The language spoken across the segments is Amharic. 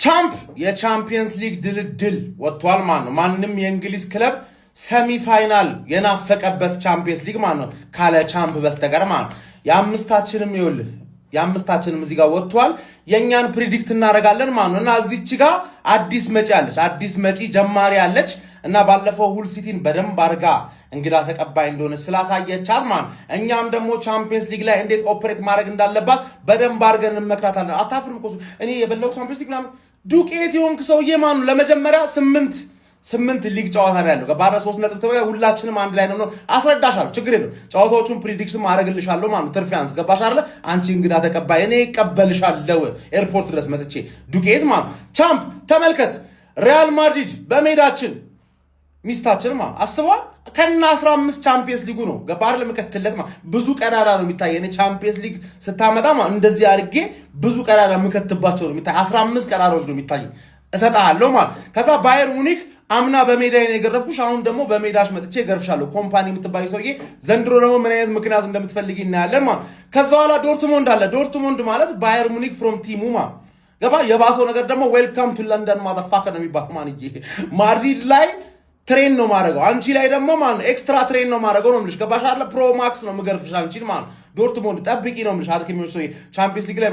ቻምፕ የቻምፒየንስ ሊግ ድልድል ወጥቷል ማለት ነው። ማንንም የእንግሊዝ ክለብ ሰሚ ፋይናል የናፈቀበት ቻምፒየንስ ሊግ ማለት ነው ካለ ቻምፕ በስተቀር ማለት ነው። የአምስታችንም እዚህ ጋር ወጥቷል። የኛን ፕሪዲክት እናደርጋለን ማለት ነው። እና እዚች ጋር አዲስ መጪ ጀማሪ አለች እና ባለፈው ሁል ሲቲን በደንብ አርጋ እንግዳ ተቀባይ እንደሆነ ስላሳየቻት ማለት እኛም ደግሞ ቻምፒየንስ ሊግ ላይ እንዴት ኦፕሬት ማድረግ እንዳለባት በደንብ አርገን እንመክራታለን። አታፍርም እኮ እኔ የበለው ቻምፒየንስ ሊግ ምናምን ዱቄት የሆንክ ሰውዬ ማለት ነው። ለመጀመሪያ ስምንት ሊግ ጨዋታ ነው ያለው። ባለ 3 ነጥብ ተበያ ሁላችንም አንድ ላይ ነው አስረዳሻለሁ። ችግር የለም ጨዋታዎቹን ፕሪዲክሽን ማድረግልሻለሁ ማለት ነው። ትርፊያንስ ገባሽ አይደለ? አንቺ እንግዳ ተቀባይ እኔ እቀበልሻለሁ ኤርፖርት ድረስ መጥቼ ዱቄት ማለት ቻምፕ ተመልከት። ሪያል ማድሪድ በሜዳችን ሚስታችን ማለት አስቧል ከና 15 ቻምፒየንስ ሊጉ ነው ገባር ለምከትለት ማለት ብዙ ቀዳዳ ነው የሚታየው። እኔ ቻምፒየንስ ሊግ ስታመጣ ማለት እንደዚህ አድርጌ ብዙ ቀዳዳ ምከትባቸው ነው የሚታይ 15 ቀዳዳዎች ነው የሚታየው እሰጣለሁ ማለት። ከዛ ባየር ሙኒክ አምና በሜዳዬ ነው የገረፍኩሽ፣ አሁን ደግሞ በሜዳሽ መጥቼ ገርፍሻለሁ ኮምፓኒ የምትባይ ሰውዬ ዘንድሮ ደግሞ ምን አይነት ምክንያት እንደምትፈልጊ እናያለን ማለት። ከዛ በኋላ ዶርትሞንድ አለ። ዶርትሞንድ ማለት ባየር ሙኒክ ፍሮም ቲሙ ማለት ገባ። የባሰው ነገር ደግሞ ዌልካም ቱ ለንደን ማዘፋከ ነው የሚባል ማንጂ ማድሪድ ላይ ትሬን ነው ማድረገው፣ አንቺ ላይ ደግሞ ማን ኤክስትራ ትሬን ነው ማድረገው ነው የምልሽ። ገባሽ አይደል? ፕሮ ማክስ ነው የምገርፍሽ አንቺን ማለት ዶርትሞንድ ጠብቂ ነው የምልሽ። አድክሚው ሰው ቻምፒየንስ ሊግ ላይ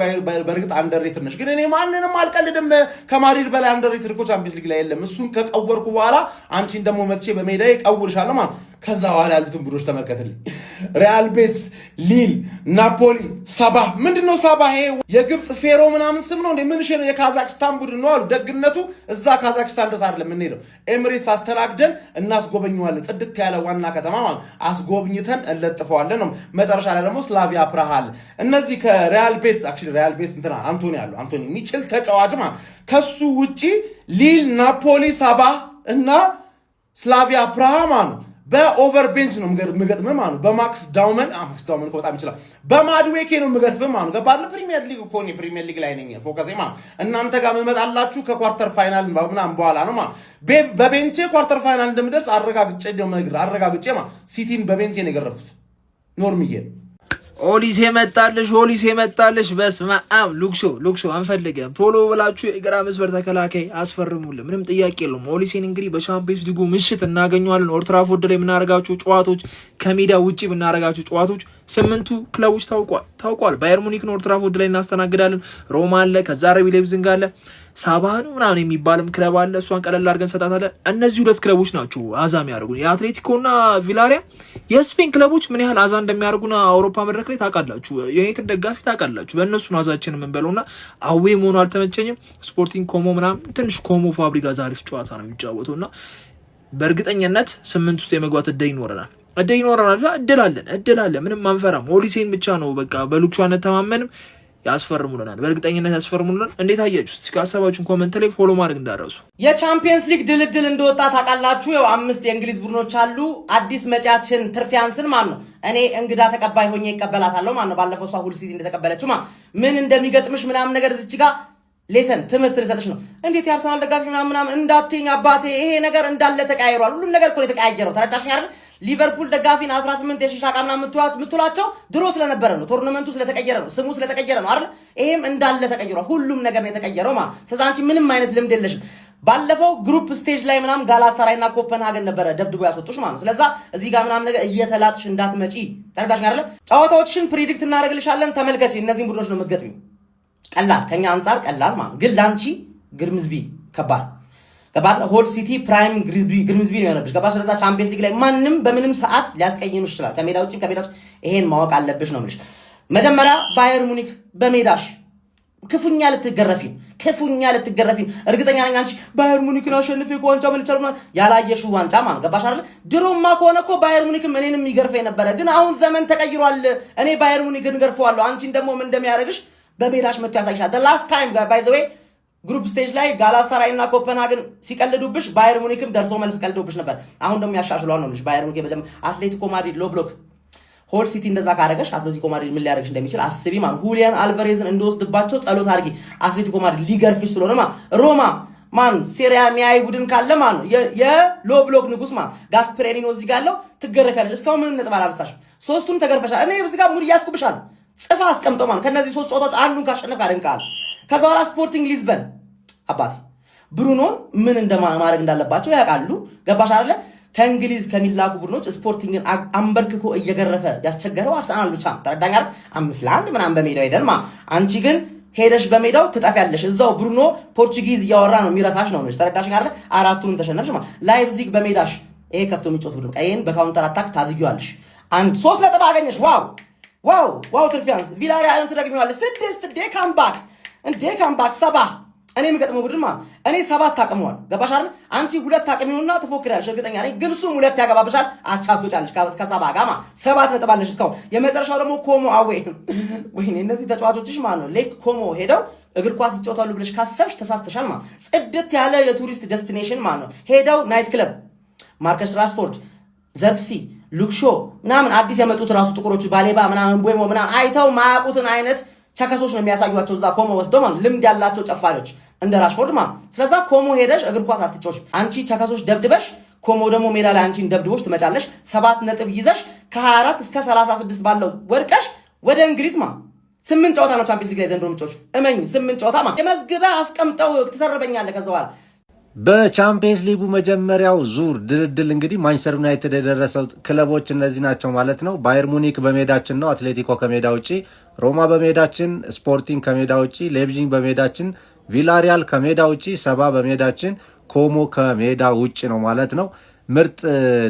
በእርግጥ አንደርሬትድ ነሽ፣ ግን እኔ ማንንም አልቀልድም። ከማድሪድ በላይ አንደርሬትድ እኮ ቻምፒየንስ ሊግ ላይ የለም። እሱን ከቀወርኩ በኋላ አንቺን ደግሞ መጥቼ በሜዳዬ ቀውርሻለሁ ማለት። ከዛ በኋላ ያሉትን ቡድኖች ተመልከትልኝ። ሪያል ቤትስ፣ ሊል፣ ናፖሊ፣ ሳባ ምንድነው ሳባ? ይሄ የግብጽ ፌሮ ምናምን ስም ነው እንዴ? ምን ነው የካዛክስታን ቡድን ነው አሉ። ደግነቱ እዛ ካዛክስታን ድረስ አይደለም የምንሄደው፣ ኤምሬትስ አስተናግደን እናስጎበኘዋለን። ጽድት ያለ ዋና ከተማ ማለት አስጎብኝተን እንለጥፈዋለን ነው። መጨረሻ ላይ ደግሞ ስላቪያ ፕራሃል። እነዚህ ከሪያል ቤትስ አክቹሊ ሪያል ቤትስ እንትና አንቶኒ የሚችል ተጫዋች ማለት ከሱ ውጪ ሊል፣ ናፖሊ፣ ሳባ እና ስላቪያ ፕራሃ ማለት በኦቨር ቤንች ነው ምገጥም ማለት ነው። በማክስ ዳውመን እኮ በጣም ይችላል። በማድዌኬ ነው ምገርፍ ማለት ነው። ገባለ ፕሪሚየር ሊግ እኮ ነው ፕሪሚየር ሊግ ላይ ነኝ ፎከስ ማለት እናንተ ጋር መመጣላችሁ ከኳርተር ፋይናል ምናምን በኋላ ነው ማለት በቤንቼ ኳርተር ፋይናል እንደምደርስ አረጋግጬ ማለት ሲቲን በቤንቼ ነው የገረፉት ኖርምዬ ኦሊሴ መጣልሽ በስመ አብ ሉክሾ አንፈልገም። ቶሎ ብላችሁ የግራ መስመር ተከላካይ አስፈርሙልን፣ ምንም ጥያቄ የለውም። ኦሊሴን እንግዲህ በቻምፒየንስ ሊጉ ምሽት እናገኘዋለን። ኦልድ ትራፎርድ ላይ የምናደርጋቸው ጨዋታዎች ከሜዳ ውጪ የምናደርጋቸው ጨዋታዎች 8ቱ ክለቦች ታውቋል። ባየር ሙኒክን ኦልድ ትራፎርድ ላይ እናስተናግዳለን። ሮማ አለ፣ ከዛ ረቢ ሌብዝንግ አለ፣ ሳባኑ ምናምን የሚባልም ክለብ አለ። እሷን ቀለል አድርገን ሰጣታለን። እነዚህ ሁለት ክለቦች ናቸው አዛ የሚያደርጉን። የአትሌቲኮና ቪላሪያ የስፔን ክለቦች ምን ያህል አዛ እንደሚያደርጉና አውሮፓ መድረክ ላይ ታውቃላችሁ። የዩናይትድ ደጋፊ ታውቃላችሁ። በእነሱ አዛችን የምንበለውና አዌ መሆኑ አልተመቸኝም። ስፖርቲንግ ኮሞ ምናምን ትንሽ ኮሞ ፋብሪካ ዛሬፍ ጨዋታ ነው የሚጫወተው እና በእርግጠኝነት 8 ውስጥ የመግባት እድል ይኖረናል። እድል አለ። ምንም አንፈራም። ኦሊሴን ብቻ ነው በቃ በሉክሷነት ተማመንም ያስፈርሙልናል። በእርግጠኝነት ያስፈርሙልናል። እንዴት አያችሁ? እስኪ ሀሳባችሁን ኮሜንት ላይ ፎሎ ማድረግ እንዳትረሱ። የቻምፒየንስ ሊግ ድልድል እንደወጣ ታውቃላችሁ። ያው 5 የእንግሊዝ ቡድኖች አሉ። አዲስ መጪያችን ትርፊያንስን ማለት ነው እኔ እንግዳ ተቀባይ ሆኜ ይቀበላታለሁ ማለት ነው። ባለፈው ሰው ሁል ሲቲ እንደተቀበለችው ማለት ምን እንደሚገጥምሽ ምናምን ነገር እዚች ጋር ሌሰን ትምህርት ልሰጥሽ ነው። እንዴት የአርሰናል ደጋፊ ምናምን እንዳትኝ አባቴ፣ ይሄ ነገር እንዳለ ተቀያይሯል። ሁሉም ነገር እኮ ነው የተቀያየረው። ተረዳሽኝ አይደል? ሊቨርፑል ደጋፊን 18 የሺሻ ቃምና ምትላቸው ድሮ ስለነበረ ነው። ቶርናመንቱ ስለተቀየረ ነው። ስሙ ስለተቀየረ ነው አይደል? ይሄም እንዳለ ተቀይሯል። ሁሉም ነገር ነው የተቀየረው ማለት። ስለዚህ አንቺ ምንም አይነት ልምድ የለሽም። ባለፈው ግሩፕ ስቴጅ ላይ ምናምን ጋላታሳራይና ኮፐንሃገን ነበረ ደብድቦ ያስወጡሽ ማለት ነው። ስለዚህ እዚህ ጋር ምናምን ነገር እየተላጥሽ እንዳትመጪ። ተረዳሽኝ አይደል? ጨዋታዎችሽን ፕሪዲክት እናደርግልሻለን። ተመልከቺ። እነዚህን ቡድኖች ነው የምትገጥሚው። ቀላል ከኛ አንፃር ቀላል ማለት ግን ላንቺ ግርምዝቢ ከባድ ሆል ሲቲ ፕራይም ግሪምዝቢ ነው የሆነብሽ። ገባሽ? ስለዛ ቻምፒየንስ ሊግ ላይ ማንም በምንም ሰዓት ሊያስቀይምሽ ይችላል። ከሜዳ ውጭ ይሄን ማወቅ አለብሽ ነው የምልሽ። መጀመሪያ ባየር ሙኒክ በሜዳሽ ክፉኛ ልትገረፊ እርግጠኛ ነኝ። አንቺ ባየር ሙኒክን አሸንፌ ዋንጫ በልቻለሁ ያላየሽው ዋንጫ ማለት ገባሽ አይደል? ድሮማ ከሆነ እኮ ባየር ሙኒክም እኔንም ይገርፈኝ ነበረ። ግን አሁን ዘመን ተቀይሯል። እኔ ባየር ሙኒክን ገርፈዋለሁ። አንቺን ደግሞ ምን እንደሚያደርግሽ በሜዳሽ መጥቶ ያሳይሻል። the last time by the way ግሩፕ ስቴጅ ላይ ጋላታሳራይ እና ኮፐንሃገን ሲቀልዱብሽ ባየር ሙኒክም ደርሶ መልስ ቀልዶብሽ ነበር። አሁን ደግሞ ያሻሽሏል ነው ልጅ ባየር ሙኒክ በጀም አትሌቲኮ ማድሪድ ሎ ብሎክ ሆል ሲቲ እንደዛ ካረገሽ አትሌቲኮ ማድሪድ ምን ሊያደርግሽ እንደሚችል አስቢ ማለት ሁሊያን አልቫሬዝን እንደወስድባቸው ጸሎት አድርጊ። አትሌቲኮ ማድሪድ ሊገርፍሽ ስለሆነ ሮማ ሴሪያ ሚያይ ቡድን ካለ የሎ ብሎክ ንጉስ ጋስፕሬኒ ነው እዚህ ጋር ያለው ትገረፊያለሽ። እስካሁን ምንም ነጥብ አላነሳሽም። ሶስቱም ተገርፈሻል። እኔ እዚህ ጋር ሙድ ያስኩብሻል። ጽፋ አስቀምጠው ከነዚህ 3 ጨዋታዎች አንዱን ካሸነፍ አደንቃለሁ። ከዛ በኋላ ስፖርቲንግ ሊዝበን አባቴ ብሩኖን ምን እንደማድረግ እንዳለባቸው ያውቃሉ። ገባሽ አይደለ? ከእንግሊዝ ከሚላኩ ቡድኖች ስፖርቲንግን አንበርክኮ እየገረፈ ያስቸገረው አርሰናል ብቻ ተረዳኝ አይደል? 5-1 ምናምን በሜዳው ሄደንማ አንቺ ግን ሄደሽ በሜዳው ትጠፊያለሽ። እዛው ብሩኖ ፖርቹጊዝ እያወራ ነው የሚረሳሽ ነው ተረዳሽኝ አይደል? አራቱንም ተሸነፍሽ ማለት ላይፕዚግ በሜዳሽ ይሄ ከፍቶ የሚጮት ቡድን ቀይን በካውንተር አታክ ታዝጊዋለሽ። 3 ነጥብ አገኘሽ። ዋው ትርፊያንስ ቪላሪያልን ትደግሚዋለሽ። 6 ዴይ ካምባክ 7 እኔ የሚገጥመው ቡድን ማለት እኔ 7 አቅመዋል። ገባሽ አይደል? አንቺ 2 አቅሚውና ትፎክራለሽ። እርግጠኛ ነኝ ግን እሱም 2 ያገባብሻል። አቻቶጫለሽ ከ7 ጋር 7 ነጥብ አለሽ እስካሁን። የመጨረሻው ደግሞ ኮሞ አዌ ወይኔ እነዚህ ተጫዋቾችሽ ማለት ነው ሌክ ኮሞ ሄደው እግር ኳስ ይጫወታሉ ብለሽ ካሰብሽ ተሳስተሻል ማለት ጽድት ያለ የቱሪስት ዴስቲኔሽን ማለት ነው ሄደው ናይት ክለብ ማርከስ ራሽፎርድ ዘርክሲ ሉክሾ ምናምን አዲስ የመጡት ራሱ ጥቁሮቹ ባሌባ ምናምን ቦይሞ ምናምን አይተው ማያውቁትን አይነት ቸከሶች ነው የሚያሳዩዋቸው። እዛ ኮሞ ወስደው ማለት ልምድ ያላቸው ጨፋሪዎች እንደ ራሽፎርድ ማለት። ስለዛ ኮሞ ሄደሽ እግር ኳስ አትጮሽ። አንቺ ቸከሶች ደብድበሽ ኮሞ ደግሞ ሜዳ ላይ አንቺን ደብድቦሽ ትመጫለሽ። 7 ነጥብ ይዘሽ ከ24 እስከ 36 ባለው ወርቀሽ ወደ እንግሊዝ 8 ጨዋታ ነው ቻምፒየንስ ሊግ ላይ ዘንድሮ የምትጮሽ። እመኝ 8 ጨዋታ የመዝግበህ አስቀምጠው ትተርበኛለህ። ከዛ በኋላ በቻምፒየንስ ሊጉ መጀመሪያው ዙር ድልድል እንግዲህ ማንቸስተር ዩናይትድ የደረሰው ክለቦች እነዚህ ናቸው ማለት ነው። ባየር ሙኒክ በሜዳችን ነው፣ አትሌቲኮ ከሜዳ ውጪ፣ ሮማ በሜዳችን፣ ስፖርቲንግ ከሜዳ ውጪ፣ ሌፕዚግ በሜዳችን፣ ቪላሪያል ከሜዳ ውጪ፣ ሰባ በሜዳችን፣ ኮሞ ከሜዳ ውጪ ነው ማለት ነው። ምርጥ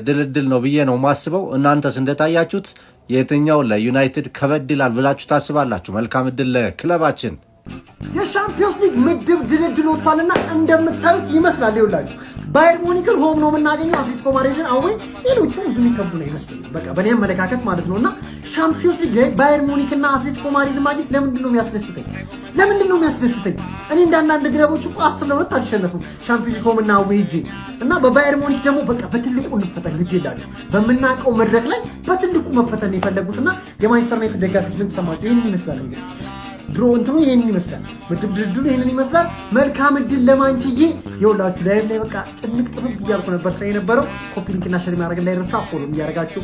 ድልድል ነው ብዬ ነው ማስበው። እናንተስ እንደታያችሁት የትኛው ለዩናይትድ ከበድ ይላል ብላችሁ ታስባላችሁ? መልካም እድል ለክለባችን። የሻምፒዮንስ ሊግ ምድብ ድልድል ወጥቷልና እንደምታዩት ይመስላል። ይኸውላችሁ ባየር ሙኒክን ሆም ነው የምናገኘው፣ አትሌቲኮ ማድሪድን አዌይ፣ ሌሎቹ ብዙ የሚከብዱ ነው ይመስለኝ በቃ በእኔ አመለካከት ማለት ነውና ሻምፒዮንስ ሊግ ላይ ባየር ሙኒክና አትሌቲኮ ማድሪድን ማግኘት ለምንድን ነው የሚያስደስተኝ? እኔ እንዳንዳንድ ግለቦች እኮ 10-2 አልተሸነፉም ሻምፒዮንስ ሊግ ሆምና አዌይ እና በባየር ሙኒክ ደግሞ በቃ በትልቁ እንፈተን ግድ ይላል። በመናቀው መድረክ ላይ በትልቁ መፈተን የፈለጉትና የማንቸስተር ዩናይትድ ደጋፊዎች ምን ተሰማችሁ? ይሄን ይመስላል እንግዲህ ድሮ እንትኑ ይሄን ይመስላል። ምድብ ድልድሉ ይሄንን ይመስላል። መልካም እድል ለማንችዬ። ይኸውላችሁ ላይ በቃ ጭንቅ ጥብቅ እያልኩ ነበር ስለ የነበረው ኮፒ ሊንክና ሼር ማድረግ እንዳይረሳ፣ ፎሎ እያደረጋችሁ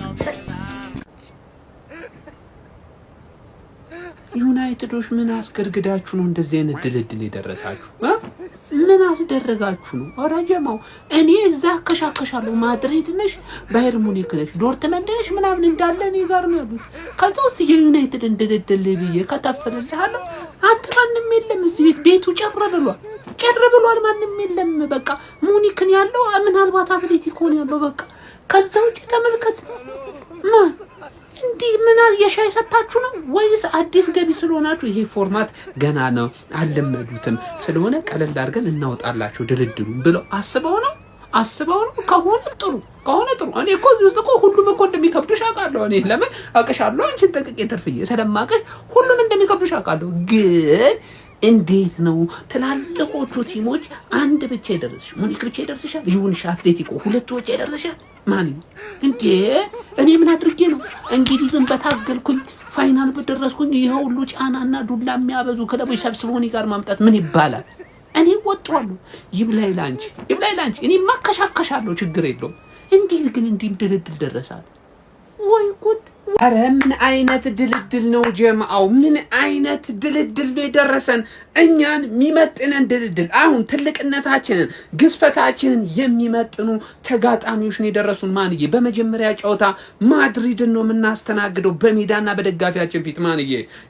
ዩናይትዶች ምን አስገድግዳችሁ ነው እንደዚህ አይነት ድልድል የደረሳችሁ? ምን አስደረጋችሁ ነው? ኧረ ጀማው እኔ እዛ አከሻከሻለሁ። ማድሪድ ነሽ፣ ባየር ሙኒክ ነሽ፣ ዶርትመንድ ነሽ ምናምን እንዳለ እኔ ጋር ነው ያሉት። ከዛ ውስጥ የዩናይትድን ድልድል ብዬ ከተፈልልሃለሁ። አንተ ማንም የለም እዚህ ቤቱ ጭር ብሏል። ማንም የለም በቃ ሙኒክን ያለው ምናልባት አትሌቲኮን ያለው በቃ። ከዛ ውጭ ተመልከት እንዴ ምን የሻይ ሰጣችሁ ነው ወይስ አዲስ ገቢ ስለሆናችሁ? ይሄ ፎርማት ገና ነው አልለመዱትም ስለሆነ ቀለል አድርገን እናወጣላችሁ ድልድሉን ብለው አስበው ነው። ከሆነ ጥሩ እኔ እኮ እዚህ ውስጥ እኮ ሁሉም እኮ እንደሚከብድሽ አውቃለሁ። እኔ ለምን አውቅሻለሁ? አንቺን ጠቅቄ ተርፍዬ ስለማውቅሽ ሁሉም እንደሚከብድሽ አውቃለሁ። ግን እንዴት ነው ትላልቆቹ ቲሞች አንድ ብቻ ይደርስሽ? ሙኒክ ብቻ ይደርስሻል? ይሁንሽ አትሌቲኮ ሁለት ብቻ ይደርስሻል? ማን እንዴ? እኔ ምን አድርጌ ነው እንግሊዝን በታገልኩኝ ፋይናል በደረስኩኝ? ይሄ ሁሉ ጫናና ዱላ የሚያበዙ ክለቦች ሰብስበው እኔ ጋር ማምጣት ምን ይባላል? እኔ ወጣለሁ። ይብላኝ ላንቺ እኔ ማከሻከሻለሁ፣ ችግር የለውም። እንዴት ግን እንዲህ ድልድል ደረሳት? ወይ ጉድ! ኧረ ምን አይነት ድልድል ነው ጀማው? ምን አይነት ድልድል ነው የደረሰን? እኛን የሚመጥነን ድልድል፣ አሁን ትልቅነታችንን ግዝፈታችንን የሚመጥኑ ተጋጣሚዎች ነው የደረሱን። ማንዬ በመጀመሪያ ጨዋታ ማድሪድን ነው የምናስተናግደው በሜዳና በደጋፊያችን ፊት። ማንዬ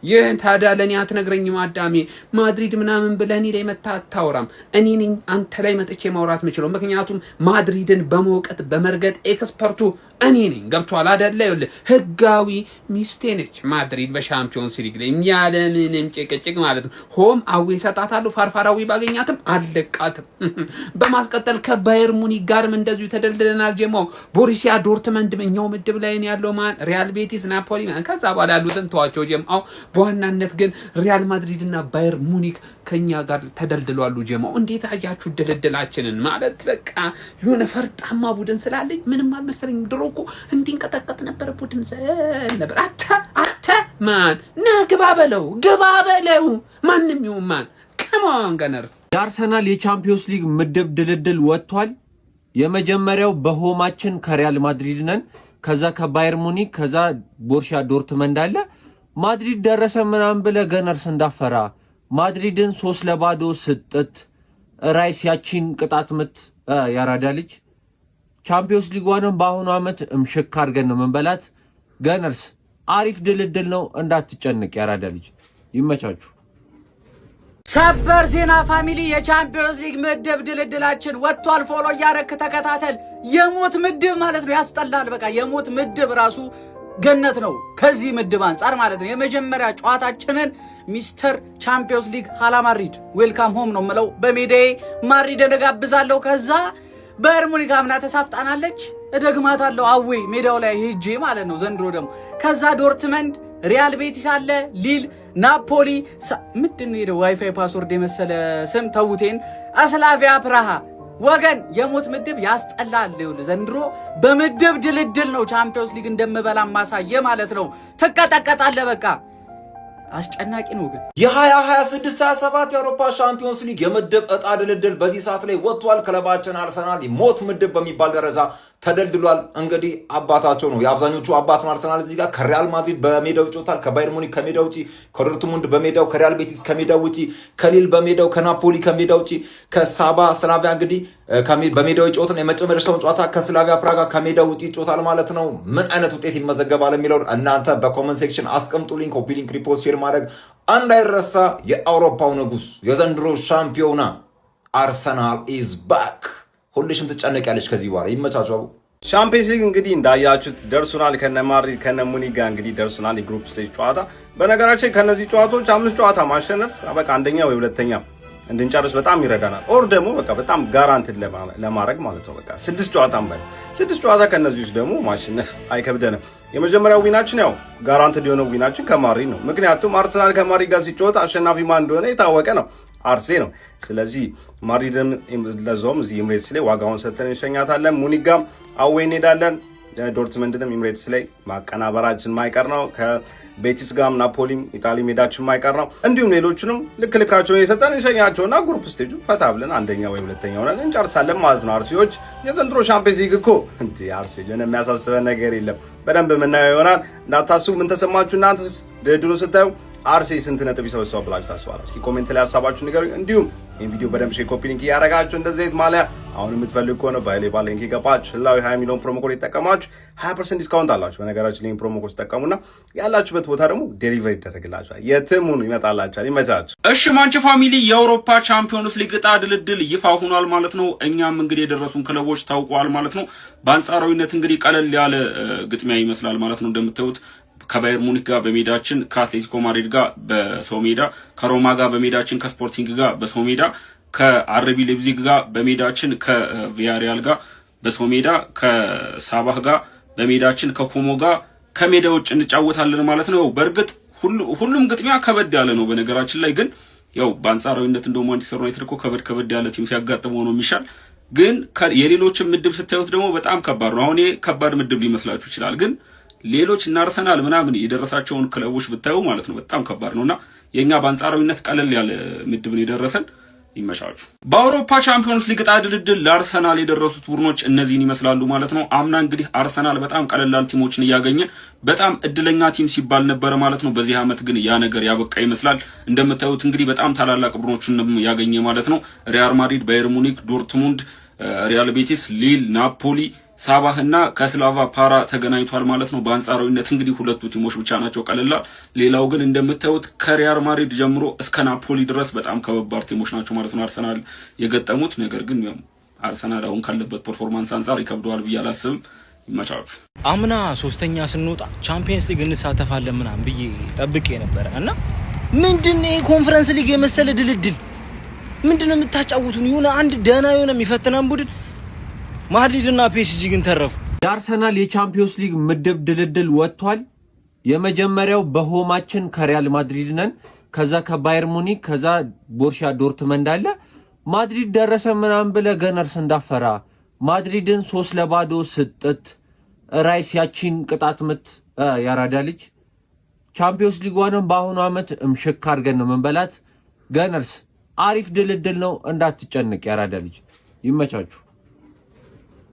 ይህን ታዲያ ለእኔ አትነግረኝም? አዳሜ ማድሪድ ምናምን ብለህ እኔ ላይ መታ አታወራም። እኔ ነኝ አንተ ላይ መጥቼ ማውራት የምችለው፣ ምክንያቱም ማድሪድን በመውቀት በመርገጥ ኤክስፐርቱ እኔ ነኝ። ገብቷል አይደለ? ይኸውልህ ህጋዊ ሚስቴ ነች ማድሪድ በሻምፒዮንስ ሊግ ላይ ያለ ምንም ጭቅጭቅ ማለት ነው። ሆም አዌ ሰጣታለሁ። ፋርፋራዊ ባገኛትም አለቃትም። በማስቀጠል ከባየር ሙኒክ ጋርም እንደዚሁ ተደልድለናል። ጀማው ቦሩሲያ ዶርትመንድ እኛው ምድብ ላይ ያለው ማን ሪያል ቤቲስ፣ ናፖሊ ከዛ በኋላ ያሉትን ተዋቸው ጀማው። በዋናነት ግን ሪያል ማድሪድ እና ባየር ሙኒክ ከኛ ጋር ተደልድሏሉ። ጀማው እንዴት አያችሁ ድልድላችንን? ማለት በቃ የሆነ ፈርጣማ ቡድን ስላለኝ ምንም አልመሰለኝም። ድሮ እኮ እንዲንቀጠቀጥ ነበር ቡድን ነበር። አተ ማን ግባ በለው ማንም ይሁን ማን ከማን ገነርስ። የአርሰናል የቻምፒዮንስ ሊግ ምድብ ድልድል ወጥቷል። የመጀመሪያው በሆማችን ከሪያል ማድሪድ ነን፣ ከዛ ከባየር ሙኒክ፣ ከዛ ቦሩሲያ ዶርትመንድ አለ። ማድሪድ ደረሰ ምናምን ብለ ገነርስ እንዳፈራ ማድሪድን 3-0 ስጥት ራይስ ያቺን ቅጣት ምት ያራዳ ልጅ ቻምፒዮንስ ሊጓንም በአሁኑ አመት እምሽክ አድርገን ነው መንበላት። ገነርስ አሪፍ ድልድል ነው እንዳትጨንቅ ያራዳ ልጅ ይመቻችሁ። ሰበር ዜና ፋሚሊ የቻምፒዮንስ ሊግ ምድብ ድልድላችን ወጥቷል። ፎሎ እያረክ ተከታተል። የሞት ምድብ ማለት ነው፣ ያስጠላል። በቃ የሞት ምድብ ራሱ ገነት ነው ከዚህ ምድብ አንጻር ማለት ነው። የመጀመሪያ ጨዋታችንን ሚስተር ቻምፒዮንስ ሊግ ሃላ ማድሪድ ዌልካም ሆም ነው የምለው። በሜዳዬ ማድሪድን እጋብዛለሁ። ከዛ ባየር ሙኒክ አምና ተሳፍጣናለች፣ እደግማታለሁ አዌ ሜዳው ላይ ሄጄ ማለት ነው ዘንድሮ ደግሞ። ከዛ ዶርትመንድ፣ ሪያል ቤቲስ አለ፣ ሊል፣ ናፖሊ ምንድን ነው ሄደው ዋይፋይ ፓስወርድ የመሰለ ስም ተውቴን፣ ስላቪያ ፕራሃ። ወገን የሞት ምድብ ያስጠላል። ይኸውልህ ዘንድሮ በምድብ ድልድል ነው ቻምፒዮንስ ሊግ እንደምበላ ማሳየ ማለት ነው። ትቀጠቀጣለህ በቃ አስጨናቂ ነው። ግን የ2026-27 የአውሮፓ ሻምፒዮንስ ሊግ የምድብ እጣ ድልድል በዚህ ሰዓት ላይ ወጥቷል። ክለባችን አርሰናል ሞት ምድብ በሚባል ደረጃ ተደልድሏል። እንግዲህ አባታቸው ነው የአብዛኞቹ አባት ነው አርሰናል። እዚህ ጋር ከሪያል ማድሪድ በሜዳው ይጮታል፣ ከባየር ሙኒክ ከሜዳው ውጪ፣ ከዶርትሙንድ በሜዳው፣ ከሪያል ቤቲስ ከሜዳው ውጪ፣ ከሊል በሜዳው፣ ከናፖሊ ከሜዳው ውጪ፣ ከሳባ ስላቪያ እንግዲህ በሜዳው ይጮታል። የመጨረሻውን ጨዋታ ከስላቪያ ፕራጋ ከሜዳው ውጪ ይጮታል ማለት ነው። ምን አይነት ውጤት ይመዘገባል የሚለው እናንተ በኮመንት ሴክሽን አስቀምጡልኝ። ኮፒ ሊንክ፣ ሪፖስት፣ ሼር ማድረግ እንዳይረሳ። የአውሮፓው ንጉስ የዘንድሮ ሻምፒዮና አርሰናል ኢዝ ባክ። ሁልሽም ትጨነቂያለሽ ከዚህ በኋላ። ይመቻችሁ። ሻምፒዮንስ ሊግ እንግዲህ እንዳያችሁት ደርሶናል። ከነ ማድሪድ ከነ ሙኒክ ጋር እንግዲህ ደርሶናል። የግሩፕ ስቴጅ ጨዋታ በነገራችን ከነዚህ ጨዋታዎች 5 ጨዋታ ማሸነፍ በቃ አንደኛ ወይ ሁለተኛ እንድንጨርስ በጣም ይረዳናል። ኦር ደግሞ በቃ በጣም ጋራንቲድ ለማድረግ ማለት ነው። በቃ 6 ጨዋታ እንበል 6 ጨዋታ ከነዚህ ውስጥ ደግሞ ማሸነፍ አይከብደንም። የመጀመሪያው ዊናችን ያው ጋራንቲድ የሆነው ዊናችን ከማድሪድ ነው። ምክንያቱም አርሰናል ከማድሪድ ጋር ሲጫወት አሸናፊ ማን እንደሆነ የታወቀ ነው፣ አርሴ ነው። ስለዚህ ማድሪድን ለዛውም እዚህ ኤምሬትስ ላይ ዋጋውን ሰጥተን እንሸኛታለን። ሙኒክ ጋር አዌ እንሄዳለን። ዶርትመንድንም ኤምሬትስ ላይ ማቀናበራችን ማይቀር ነው። ከቤቲስ ጋር ናፖሊም ኢጣሊ ሜዳችን ማይቀር ነው። እንዲሁም ሌሎቹንም ልክልካቸውን የሰጠን እንሸኛቸውና ግሩፕ ስቴጁ ፈታ ብለን አንደኛ ወይ ሁለተኛ ሆነን እንጨርሳለን ማለት ነው። አርሲዎች የዘንድሮ ሻምፒዮንስ ሊግ እኮ እንዴ አርሲ ምን የሚያሳስበን ነገር የለም። በደንብ የምናየው ይሆናል። እንዳታስቡ። ምን ተሰማችሁ እናንተስ ድልድሉን ስታዩ? አርሴ ስንት ነጥብ ይሰበስባል ብላችሁ ታስባላችሁ? እስኪ ኮሜንት ላይ ሀሳባችሁ ንገሩኝ። እንዲሁም ይህን ቪዲዮ በደንብ ሼር፣ ኮፒ ሊንክ እያደረጋችሁ እንደዚህ አይነት ማሊያ አሁን የምትፈልጉ ከሆነ ባይሌ ባለ ሊንክ ይገባችሁ ህላዊ 20 ሚሊዮን ፕሮሞ ኮድ ይጠቀማችሁ 20% ዲስካውንት አላችሁ። በነገራችን ላይ ፕሮሞ ኮድ ተጠቀሙና ያላችሁበት ቦታ ደግሞ ዴሊቨሪ ይደረግላችኋል። የትም ሁኑ ይመጣላችኋል። ይመቻችሁ። እሺ ማንቸ ፋሚሊ የአውሮፓ ቻምፒዮንስ ሊግ ዕጣ ድልድል ይፋ ሆኗል ማለት ነው። እኛም እንግዲህ የደረሱን ክለቦች ታውቀዋል ማለት ነው። በአንጻራዊነት እንግዲህ ቀለል ያለ ግጥሚያ ይመስላል ማለት ነው። እንደምታዩት ከባየር ሙኒክ ጋር በሜዳችን፣ ከአትሌቲኮ ማድሪድ ጋር በሰው ሜዳ፣ ከሮማ ጋር በሜዳችን፣ ከስፖርቲንግ ጋር በሰው ሜዳ፣ ከአርቢ ሌፕዚግ ጋር በሜዳችን፣ ከቪያሪያል ጋር በሰው ሜዳ፣ ከሳባህ ጋር በሜዳችን፣ ከኮሞ ጋር ከሜዳ ውጭ እንጫወታለን ማለት ነው። በእርግጥ ሁሉም ግጥሚያ ከበድ ያለ ነው። በነገራችን ላይ ግን ያው በአንጻራዊነት እንደው ማንቸስተር ዩናይትድ እኮ ከበድ ያለ ቲም ሲያጋጥመው ነው የሚሻል። ግን የሌሎችን ምድብ ስታዩት ደግሞ በጣም ከባድ ነው። አሁን ከባድ ምድብ ሊመስላችሁ ይችላል፣ ግን ሌሎች እና አርሰናል ምናምን የደረሳቸውን ክለቦች ብታዩ ማለት ነው በጣም ከባድ ነውና የኛ በአንጻራዊነት ቀለል ያለ ምድብን የደረሰን። ይመሻችሁ። በአውሮፓ ቻምፒዮንስ ሊግ ዕጣ ድልድል ለአርሰናል የደረሱት ቡድኖች እነዚህን ይመስላሉ ማለት ነው። አምና እንግዲህ አርሰናል በጣም ቀለላል ቲሞችን እያገኘ በጣም እድለኛ ቲም ሲባል ነበረ ማለት ነው። በዚህ ዓመት ግን ያ ነገር ያበቃ ይመስላል። እንደምታዩት እንግዲህ በጣም ታላላቅ ቡድኖችን ያገኘ ማለት ነው። ሪያል ማድሪድ፣ ባየር ሙኒክ፣ ዶርትሙንድ፣ ሪያል ቤቲስ፣ ሊል፣ ናፖሊ፣ ሳባህ እና ከስላቫ ፓራ ተገናኝቷል ማለት ነው። በአንጻራዊነት እንግዲህ ሁለቱ ቲሞች ብቻ ናቸው ቀለላል። ሌላው ግን እንደምታዩት ከሪያል ማድሪድ ጀምሮ እስከ ናፖሊ ድረስ በጣም ከባድ ቲሞች ናቸው ማለት ነው አርሰናል የገጠሙት። ነገር ግን አርሰናል አሁን ካለበት ፐርፎርማንስ አንጻር ይከብደዋል ብዬ አላስብም። ይመቻችሁ። አምና 3ኛ ስንወጣ ቻምፒየንስ ሊግ እንሳተፋለን ምናምን ብዬ ጠብቄ ነበረ እና ምንድነው የኮንፈረንስ ሊግ የመሰለ ድልድል ምንድነው የምታጫውቱን? የሆነ አንድ ደህና የሆነ የሚፈትነን ቡድን ማድሪድ እና ፒኤስጂ ግን ተረፉ። የአርሰናል የቻምፒዮንስ ሊግ ምድብ ድልድል ወጥቷል። የመጀመሪያው በሆማችን ከሪያል ማድሪድ ነን፣ ከዛ ከባየር ሙኒክ፣ ከዛ ቦሩሲያ ዶርትመንድ አለ። ማድሪድ ደረሰ ምናምን ብለ ገነርስ እንዳፈራ ማድሪድን 3-0 ስጥት ራይስ ያቺን ቅጣት ምት ያራዳ ልጅ ቻምፒዮንስ ሊጓንም በአሁኑ አመት እምሽክ አድርገን ነው መንበላት። ገነርስ አሪፍ ድልድል ነው እንዳትጨንቅ ያራዳ ልጅ። ይመቻችሁ።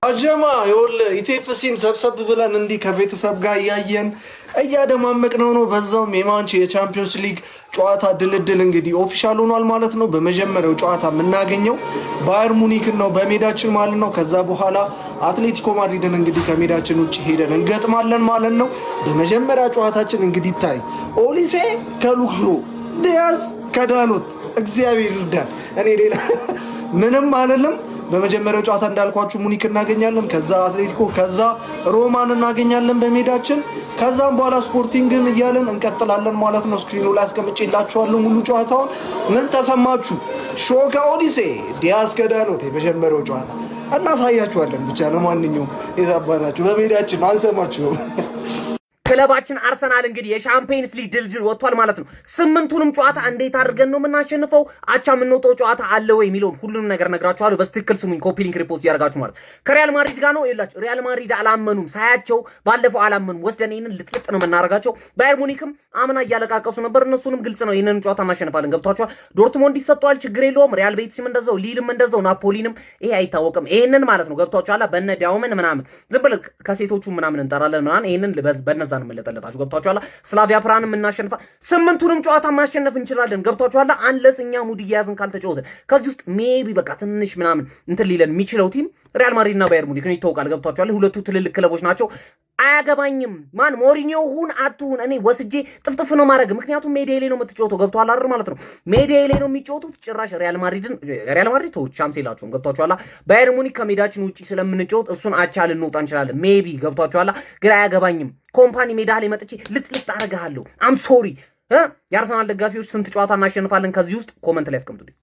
አጀማ ይወል ኢቴፍሲን ሰብሰብ ብለን እንዲህ ከቤተሰብ ጋር እያየን እያደማመቅነው ነው። በዛውም የማንቼ የቻምፒዮንስ ሊግ ጨዋታ ድልድል እንግዲህ ኦፊሻል ሆኗል ማለት ነው። በመጀመሪያው ጨዋታ የምናገኘው ባየር ሙኒክን ነው በሜዳችን ማለት ነው። ከዛ በኋላ አትሌቲኮ ማድሪድን እንግዲህ ከሜዳችን ውጭ ሄደን እንገጥማለን ማለት ነው። በመጀመሪያ ጨዋታችን እንግዲህ ታይ ኦሊሴ ከሉክሾ ዲያዝ ከዳሎት እግዚአብሔር ይርዳል። እኔ ሌላ ምንም አይደለም። በመጀመሪያው ጨዋታ እንዳልኳችሁ ሙኒክ እናገኛለን፣ ከዛ አትሌቲኮ፣ ከዛ ሮማን እናገኛለን በሜዳችን። ከዛም በኋላ ስፖርቲንግን እያለን እንቀጥላለን ማለት ነው። ስክሪኑ ላይ አስቀምጬላችኋለሁ ሙሉ ጨዋታውን። ምን ተሰማችሁ? ሾካ ኦዲሴ ዲያስ ከዳሎት የመጀመሪያው ጨዋታ እናሳያችኋለን። ብቻ ለማንኛውም የታባታችሁ በሜዳችን አንሰማችሁም። ክለባችን አርሰናል እንግዲህ የሻምፒየንስ ሊግ ድልድል ወጥቷል ማለት ነው። 8ቱንም ጨዋታ እንዴት አድርገን ነው የምናሸንፈው? አቻ የምንወጣው ጨዋታ አለ ወይ የሚለውን ሁሉንም ነገር ነግራችኋለሁ። በስትክክል ስሙኝ፣ ኮፒ ሊንክ ሪፖስት ያደርጋችሁ ማለት ከሪያል ማድሪድ ጋር ነው ይላችሁ። ሪያል ማድሪድ አላመኑም፣ ሳያቸው ባለፈው አላመኑም። ወስደን ይሄንን ልጥልጥ ነው የምናረጋቸው። ባየር ሙኒክም አምና እያለቃቀሱ ነበር፣ እነሱንም ግልጽ ነው ይሄንን ጨዋታ እናሸንፋለን። ገብቷችኋል? ዶርትሞንድ ይሰጣል፣ ችግር የለውም። ሪያል ቤቲስም እንደዛው፣ ሊልም እንደዛው፣ ናፖሊንም ይሄ አይታወቅም። ይሄንን ማለት ነው ገብቷችኋል? በነ ዳውመን ምናምን ዝም ብለን ከሴቶቹ ምናምን እንጠራለን ምናምን፣ ይሄንን በነዛ ነው መለጠለጣችሁ። ገብቷችኋል? ስላቪያ ፕራንም እናሸንፋ 8ቱንም ጨዋታ ማሸነፍ እንችላለን። ገብቷችኋል? አንለስ እኛ ሙድ እያያዝን ካልተጫወትን ከዚህ ውስጥ ሜቢ በቃ ትንሽ ምናምን እንትን ሊለን የሚችለው ቲም ሪያል ማድሪድ እና ባየር ሙኒክ ነው። ይታወቃል። ገብቷችኋል? ሁለቱ ትልልቅ ክለቦች ናቸው። አያገባኝም ማን ሞሪኒዮ ሁን አትሁን፣ እኔ ወስጄ ጥፍጥፍ ነው ማድረግ። ምክንያቱም ሜዳ ላይ ነው የምትጫወተው። ገብቷል አይደል ማለት ነው። ሜዳ ላይ ነው የሚጫወቱት። ጭራሽ ሪያል ማድሪድ ተው ቻንስ የላቸውም። ገብቷችኋል? ባየር ሙኒክ ከሜዳችን ውጪ ስለምንጫወት እሱን አቻ ልንወጣ እንችላለን ሜቢ። ገብቷችኋል? ግን አያገባኝም። ኮምፓኒ ሜዳ ላይ መጥቼ ልጥልጥ አደርግሃለሁ። አም ሶሪ። የአርሰናል ደጋፊዎች ስንት ጨዋታ እናሸንፋለን ከዚህ ውስጥ ኮመንት ላይ አስቀምጡልኝ።